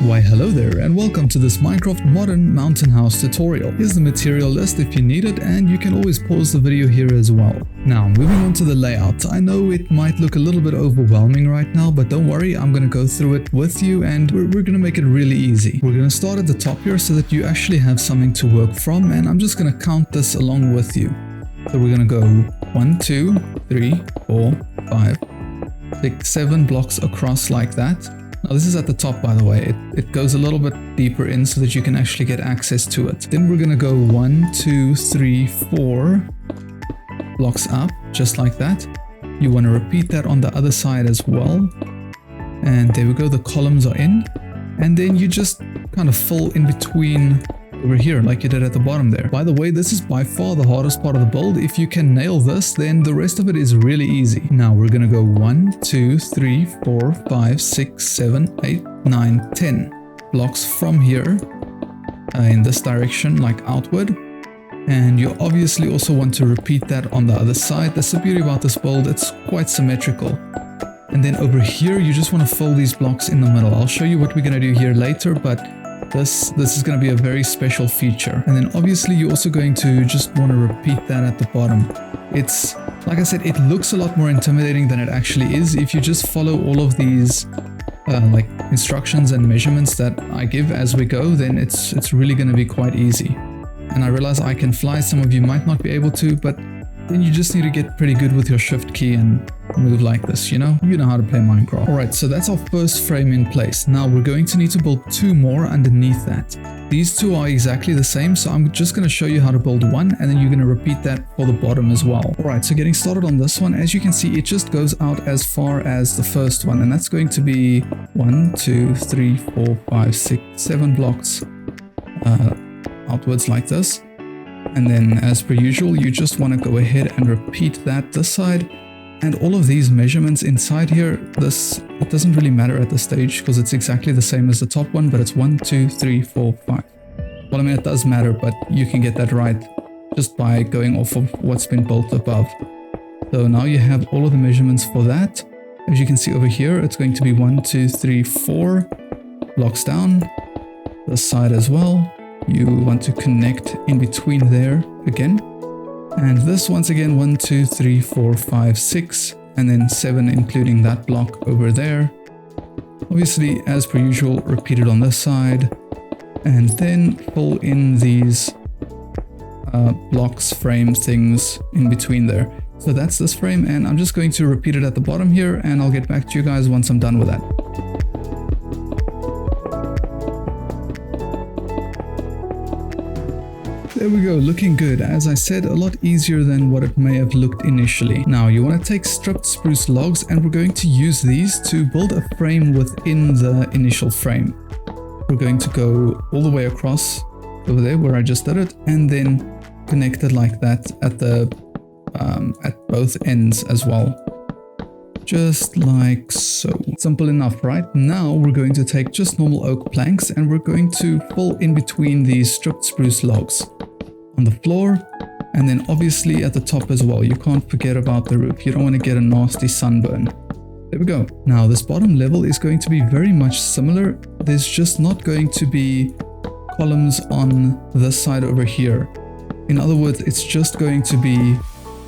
Why hello there and welcome to this Minecraft modern mountain house tutorial. Here's the material list if you need it, and you can always pause the video here as well. Now moving on to the layout. I know it might look a little bit overwhelming right now, but don't worry, I'm going to go through it with you and we're going to make it really easy. We're going to start at the top here so that you actually have something to work from, and I'm just going to count this along with you. So we're going to go 1, 2, 3, 4, 5, 6, 7 blocks across like that. Now this is at the top, by the way. It goes a little bit deeper in so that you can actually get access to it. Then we're going to go 1, 2, 3, 4 blocks up, just like that. You want to repeat that on the other side as well. And there we go, the columns are in. And then you just kind of fill in between over here like you did at the bottom there. By the way, this is by far the hardest part of the build. If you can nail this, then the rest of it is really easy. Now we're gonna go 1, 2, 3, 4, 5, 6, 7, 8, 9, 10 blocks from here in this direction, like outward. And you obviously also want to repeat that on the other side. That's the beauty about this build, it's quite symmetrical. And then over here, you just want to fill these blocks in the middle. I'll show you what we're gonna do here later, but this is going to be a very special feature. And then obviously you're also going to just want to repeat that at the bottom. It's, like I said, it looks a lot more intimidating than it actually is. If you just follow all of these like instructions and measurements that I give as we go, then it's really going to be quite easy. And I realize I can fly, some of you might not be able to, but then you just need to get pretty good with your shift key and move like this, you know how to play Minecraft. Alright, so that's our first frame in place. Now we're going to need to build 2 more underneath that. These 2 are exactly the same, so I'm just going to show you how to build one, and then you're going to repeat that for the bottom as well. Alright, so getting started on this one, as you can see, it just goes out as far as the first one, and that's going to be 1, 2, 3, 4, 5, 6, 7 blocks outwards like this. And then as per usual, you just want to go ahead and repeat that this side. And all of these measurements inside here, it doesn't really matter at this stage because it's exactly the same as the top one, but it's 1, 2, 3, 4, 5. Well, I mean, it does matter, but you can get that right just by going off of what's been built above. So now you have all of the measurements for that. As you can see over here, it's going to be 1, 2, 3, 4 blocks down. This side as well. You want to connect in between there again. And this once again, 1, 2, 3, 4, 5, 6, and then 7 including that block over there. Obviously, as per usual, repeat it on this side. And then fill in these blocks, frame things in between there. So that's this frame, and I'm just going to repeat it at the bottom here, and I'll get back to you guys once I'm done with that. There we go, looking good. As I said, a lot easier than what it may have looked initially. Now you want to take stripped spruce logs, and we're going to use these to build a frame within the initial frame. We're going to go all the way across over there where I just did it, and then connect it like that at the at both ends as well. Just like so. Simple enough, right? Now we're going to take just normal oak planks, and we're going to fill in between these stripped spruce logs on the floor, and then obviously at the top as well. You can't forget about the roof. You don't want to get a nasty sunburn. There we go. Now this bottom level is going to be very much similar. There's just not going to be columns on this side over here. In other words, it's just going to be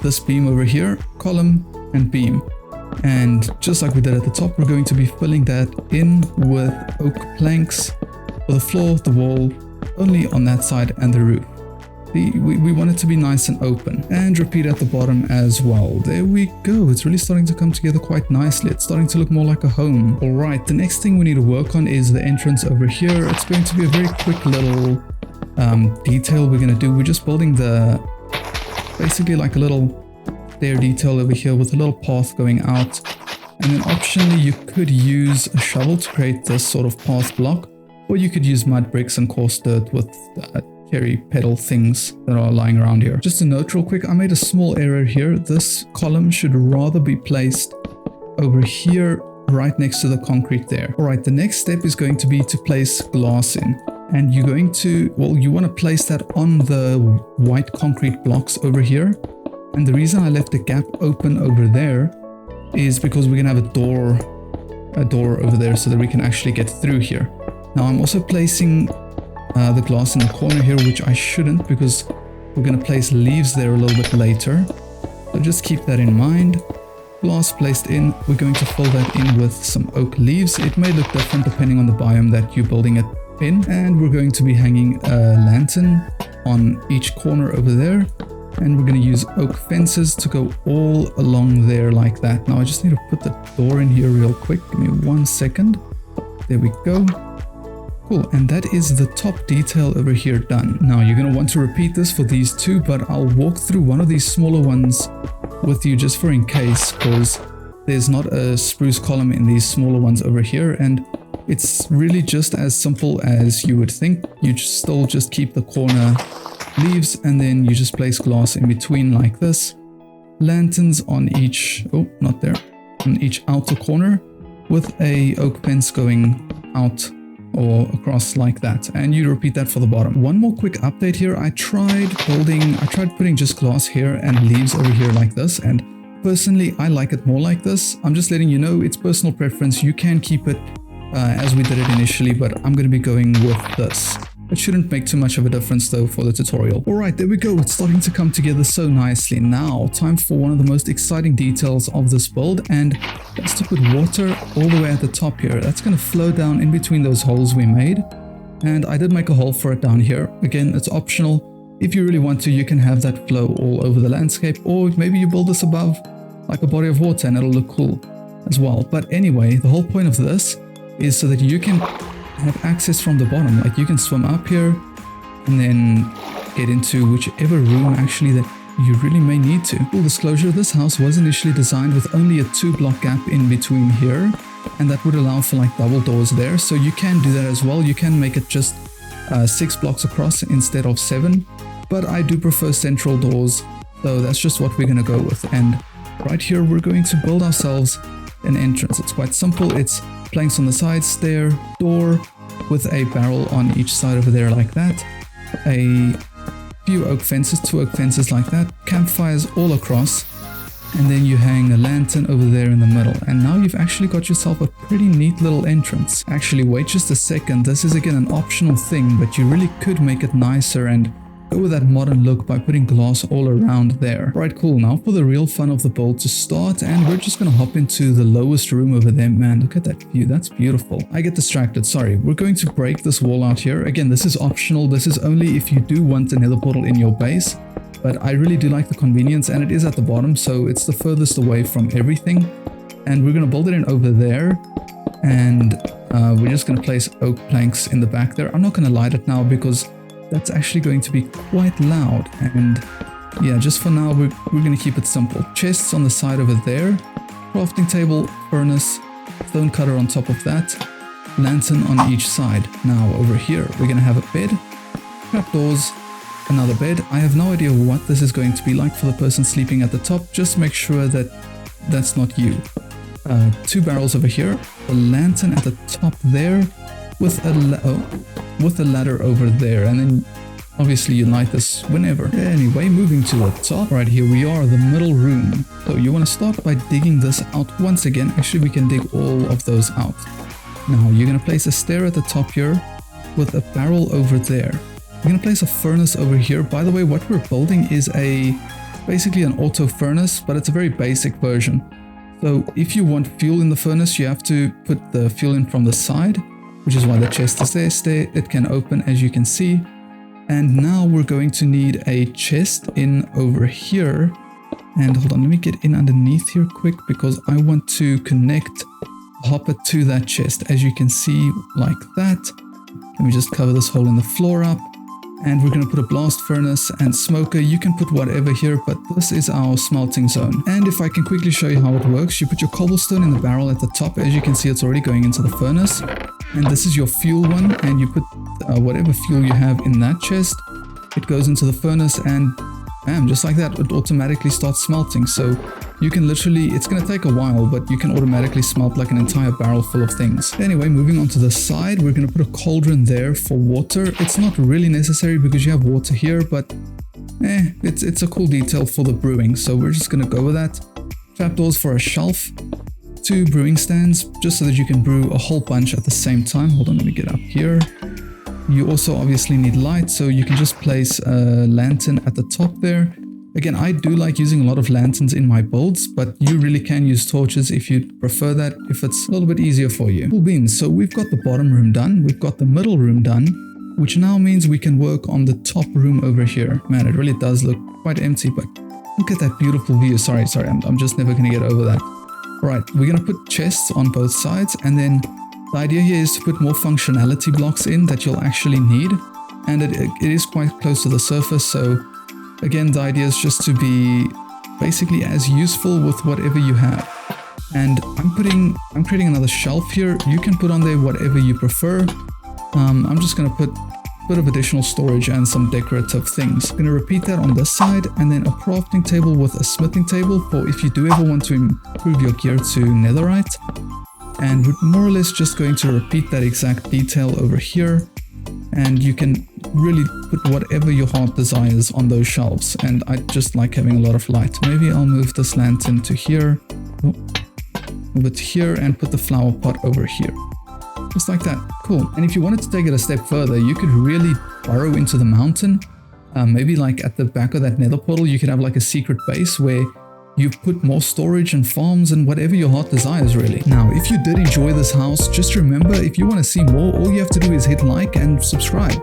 this beam over here, column and beam. And just like we did at the top, we're going to be filling that in with oak planks for the floor, the wall, only on that side, and the roof. We want it to be nice and open, and repeat at the bottom as well. There we go. It's really starting to come together quite nicely. It's starting to look more like a home. All right, the next thing we need to work on is the entrance over here. It's going to be a very quick little detail we're going to do. We're just building basically like a little stair detail over here with a little path going out. And then optionally, you could use a shovel to create this sort of path block, or you could use mud bricks and coarse dirt with cherry petal things that are lying around here. Just a note real quick, I made a small error here. This column should rather be placed over here right next to the concrete there. Alright, the next step is going to be to place glass in. And you're going to, well, you want to place that on the white concrete blocks over here. And the reason I left the gap open over there is because we're going to have a door over there so that we can actually get through here. Now I'm also placing the glass in the corner here, which I shouldn't because we're going to place leaves there a little bit later. So just keep that in mind. Glass placed in, we're going to fill that in with some oak leaves. It may look different depending on the biome that you're building it in. And we're going to be hanging a lantern on each corner over there. And we're going to use oak fences to go all along there like that. Now I just need to put the door in here real quick. Give me 1 second. There we go. Cool, and that is the top detail over here done. Now you're going to want to repeat this for these two, but I'll walk through one of these smaller ones with you just for in case, because there's not a spruce column in these smaller ones over here, and it's really just as simple as you would think. You still just keep the corner leaves, and then you just place glass in between like this. Lanterns on each, oh, not there, on each outer corner with a oak fence going out or across like that, and you repeat that for the bottom. One more quick update here. I tried putting just glass here and leaves over here like this, and personally I like it more like this. I'm just letting you know it's personal preference. You can keep it as we did it initially, but I'm going to be going with this. It shouldn't make too much of a difference though for the tutorial. Alright, there we go. It's starting to come together so nicely. Now, time for one of the most exciting details of this build, and that's to put water all the way at the top here. That's going to flow down in between those holes we made. And I did make a hole for it down here. Again, it's optional. If you really want to, you can have that flow all over the landscape, or maybe you build this above like a body of water and it'll look cool as well. But anyway, the whole point of this is so that you can have access from the bottom. Like you can swim up here and then get into whichever room actually that you really may need to. Full disclosure, this house was initially designed with only a 2-block gap in between here, and that would allow for like double doors there. So you can do that as well. You can make it just 6 blocks across instead of 7, but I do prefer central doors, so that's just what we're going to go with. And right here we're going to build ourselves an entrance. It's quite simple. It's planks on the side, stair, door with a barrel on each side over there like that, a few oak fences, 2 oak fences like that, campfires all across, and then you hang a lantern over there in the middle. And now you've actually got yourself a pretty neat little entrance. Actually, wait just a second. This is again an optional thing, but you really could make it nicer and go with that modern look by putting glass all around there. Right, cool. Now for the real fun of the build to start, and we're just going to hop into the lowest room over there. Man, look at that view. That's beautiful. I get distracted. Sorry. We're going to break this wall out here. Again, this is optional. This is only if you do want a nether portal in your base, but I really do like the convenience, and it is at the bottom, so it's the furthest away from everything. And we're going to build it in over there, and we're just going to place oak planks in the back there. I'm not going to light it now because that's actually going to be quite loud, and yeah, just for now we're going to keep it simple. Chests on the side over there, crafting table, furnace, stone cutter on top of that, lantern on each side. Now over here we're going to have a bed, trapdoors, another bed. I have no idea what this is going to be like for the person sleeping at the top. Just make sure that that's not you. 2 barrels over here, a lantern at the top there, with a ladder over there, and then obviously you light this whenever. Anyway, moving to the top. Right, here we are, the middle room. So you want to start by digging this out once again. Actually, we can dig all of those out. Now you're going to place a stair at the top here with a barrel over there. We're going to place a furnace over here. By the way, what we're building is basically an auto furnace, but it's a very basic version. So if you want fuel in the furnace, you have to put the fuel in from the side, which is why the chest is there. It can open, as you can see. And now we're going to need a chest in over here. And hold on, let me get in underneath here quick because I want to connect the hopper to that chest, as you can see, like that. Let me just cover this hole in the floor up. And we're going to put a blast furnace and smoker. You can put whatever here, but this is our smelting zone. And if I can quickly show you how it works, you put your cobblestone in the barrel at the top. As you can see, it's already going into the furnace. And this is your fuel one, and you put whatever fuel you have in that chest. It goes into the furnace, and bam, just like that, it automatically starts smelting. So you can literally, it's going to take a while, but you can automatically smelt like an entire barrel full of things. Anyway, moving on to the side, we're going to put a cauldron there for water. It's not really necessary because you have water here, but it's a cool detail for the brewing. So we're just going to go with that. Trapdoors for a shelf. 2 brewing stands just so that you can brew a whole bunch at the same time. Hold on, let me get up here. You also obviously need light, so you can just place a lantern at the top there. Again, I do like using a lot of lanterns in my builds, but you really can use torches if you prefer that, if it's a little bit easier for you. Cool beans. So we've got the bottom room done, we've got the middle room done, which now means we can work on the top room over here. Man, it really does look quite empty, but look at that beautiful view. Sorry, I'm just never going to get over that. Right, we're going to put chests on both sides, and then the idea here is to put more functionality blocks in that you'll actually need, and it is quite close to the surface, so again, the idea is just to be basically as useful with whatever you have. And I'm creating another shelf here. You can put on there whatever you prefer. I'm just going to put a bit of additional storage and some decorative things. I'm going to repeat that on this side, and then a crafting table with a smithing table for if you do ever want to improve your gear to netherite. And we're more or less just going to repeat that exact detail over here. And you can really put whatever your heart desires on those shelves, and I just like having a lot of light. Maybe I'll move this lantern to here, move it here, and put the flower pot over here, just like that. Cool. And if you wanted to take it a step further, you could really burrow into the mountain. Maybe like at the back of that nether portal you could have like a secret base where you put more storage and farms and whatever your heart desires, really. Now, if you did enjoy this house, just remember, if you want to see more, all you have to do is hit like and subscribe.